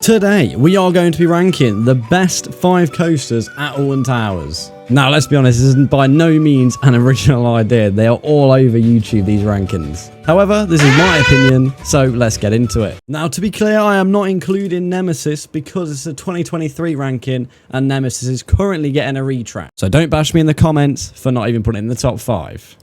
Today, we are going to be ranking the best 5 coasters at Alton Towers. Now, let's be honest, this isn't by no means an original idea. They are all over YouTube, these rankings. However, this is my opinion, so let's get into it. Now, to be clear, I am not including Nemesis because it's a 2023 ranking and Nemesis is currently getting a retrack. So don't bash me in the comments for not even putting it in the top 5.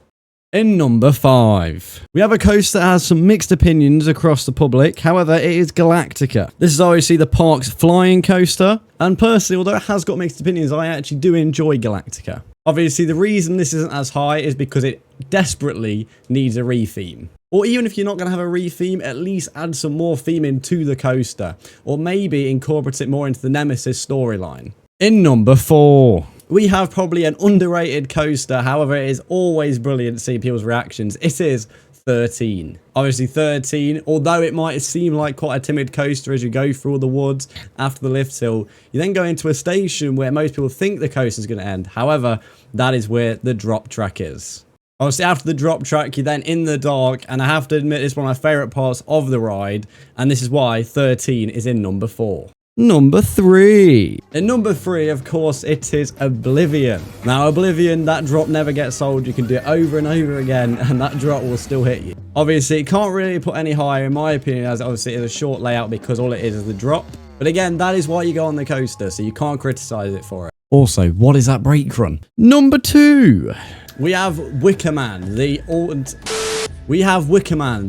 In number 5, we have a coaster that has some mixed opinions across the public. However, it is Galactica. This is obviously the park's flying coaster. And personally, although it has got mixed opinions, I actually do enjoy Galactica. Obviously, the reason this isn't as high is because it desperately needs a retheme. Or even if you're not going to have a retheme, at least add some more theming to the coaster. Or maybe incorporate it more into the Nemesis storyline. In number 4, we have probably an underrated coaster. However, it is always brilliant to see people's reactions. It is 13. Obviously 13, although it might seem like quite a timid coaster as you go through all the woods after the lift hill, you then go into a station where most people think the coaster is going to end. However, that is where the drop track is. Obviously, after the drop track, you're then in the dark, and I have to admit, it's one of my favourite parts of the ride, and this is why 13 is in number 4. Number 3. In number 3, of course, it is Oblivion. Now, Oblivion, that drop never gets old. You can do it over and over again, and that drop will still hit you. Obviously, it can't really put any higher, in my opinion, as obviously it is a short layout because all it is the drop. But again, that is why you go on the coaster, so you can't criticize it for it. Also, what is that brake run? Number 2. We have Wickerman,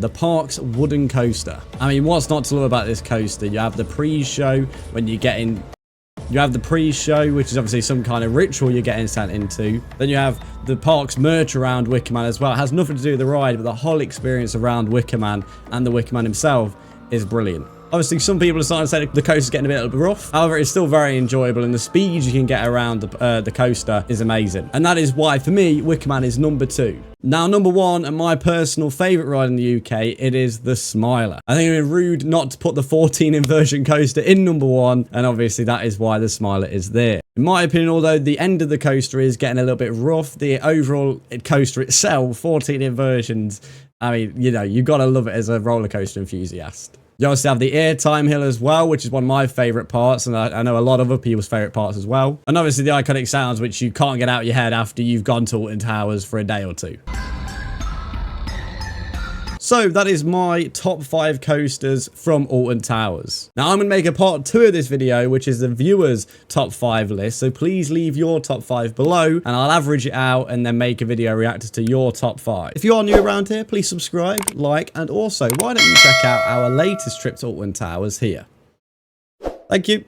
the park's wooden coaster. I mean, what's not to love about this coaster? You have the pre-show when you get in. You have the pre-show, which is obviously some kind of ritual you're getting sent into. Then you have the park's merch around Wickerman as well. It has nothing to do with the ride, but the whole experience around Wickerman and the Wickerman himself is brilliant. Obviously, some people are starting to say the coaster's getting a bit rough. However, it's still very enjoyable, and the speed you can get around the coaster is amazing. And that is why, for me, Wickerman is number 2. Now, number 1, and my personal favourite ride in the UK, it is the Smiler. I think it would be rude not to put the 14 inversion coaster in number 1, and obviously that is why the Smiler is there. In my opinion, although the end of the coaster is getting a little bit rough, the overall coaster itself, 14 inversions, I mean, you know, you've got to love it as a roller coaster enthusiast. You also have the airtime hill as well, which is one of my favourite parts, and I know a lot of other people's favourite parts as well. And obviously the iconic sounds, which you can't get out of your head after you've gone to Alton Towers for a day or two. So that is my top 5 coasters from Alton Towers. Now I'm going to make a part 2 of this video, which is the viewers' top 5 list. So please leave your top 5 below and I'll average it out and then make a video reacted to your top 5. If you are new around here, please subscribe, like, and also why don't you check out our latest trip to Alton Towers here. Thank you.